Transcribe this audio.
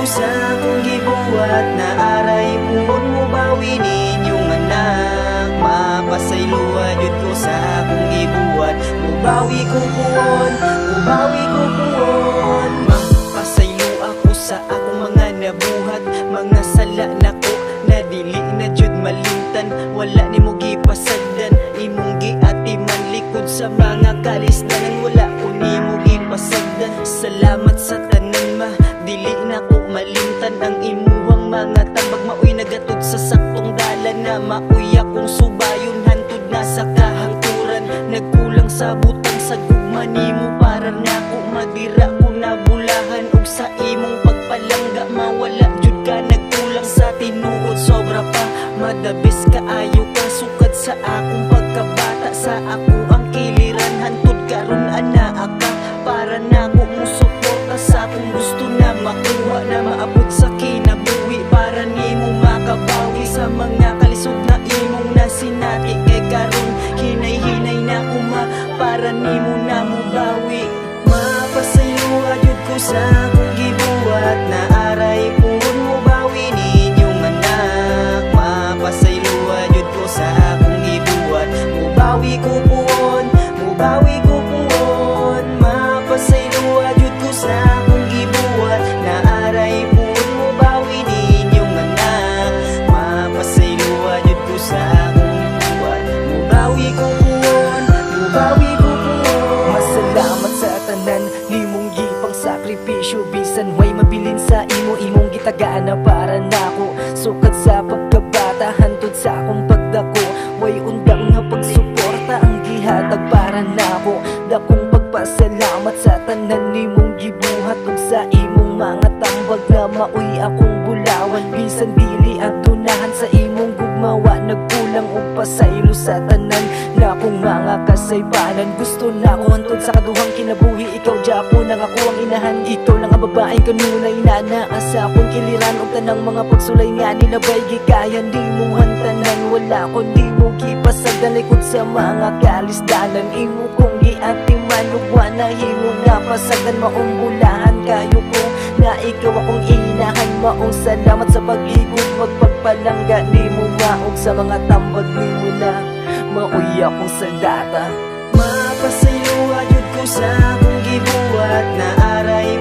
sa akong gibuhat na aray puon mo bawi ninyong anak. Mapasayloa jud ko sa akong gibuhat, mubawi ko puon, mubawi ko puon. Mapasaylo ako sa akong mga nabuhat, mga sala nako na dili na jud malimtan. Wala nimo gipasagdan, imong giatiman likod sa mga kalisdanan. Wala ko nimo gipasagdan, salamat sa tanan ma, dili na ko malimtan. Ang imuhang mga tambag maoy nagatod sa saktong dalan, na maoy akong subayon hantud na sa kahangturan. Nagkulang sa butang sa gugma nimo para nako madira ko na bulahan. Og sa imong pagpalangga mawala jud ka nagkulang sa tinuod, sobra pa madabis kaayo ka sukad sa akong pagkabata. Sa ako ang kiliran hantud karon anaa ka para nako musuporta sa akong gusto na makuha, na maabot sa kinabuhi para nimo makabawi sa mga kalisod na imong nasinati. Kay karon hinay-hinay na kuma para nimo na mubawi. Mapasaylo jud ko sa akong gibuhat na aray puon mo bawi ninyong anak. Mapasaylo jud ko sa akong gibuhat, mubawi ko puon, mubawi ko puon. Mapasaylo jud ko sa akong gibuhat na aray puon mo bawi ninyong anak. Mapasaylo jud ko sa akong gibuhat, mubawi ko puon, mubawi ko puon. Masalamat sa tanan nimong gipang sakripisyo, bisan way mabilin sa imong gitagaan na para nako. Sukat sa pagkabata hantud sa akong pagdako, way undang nga pagsuporta ang gihatag para nako. Dakong pagpasalamat sa tanan nimong gibuhat, ug sa imong mga tambag na maoy akong bulawan. Bisan dili adunahan sa imong gugmawa, nagkulang og pasaylo sa tanan na akong mga kasaybanan. Gusto na ko hantod sa kaduhang kinabuhi, ikaw Japo nang ako ang inahan. Ikaw lang ang babaeng kanunay na naasa akong kiliran, og tanang mga pagsulay nga nilabay gikayan di mo hantanan. Wala ko di mo gipasagdan likod sa mga kalisdanan. Imo kong giatiman ug wala himo nga pasagdan, maumbulahan kayo ko na ikaw akong inahan. Maong salamat sa pag-igod, magpagpalangga nimo maog sa mga tambag nimo na maoy akong sandata. Mapasaylo jud ko sa akong gibuhat na aray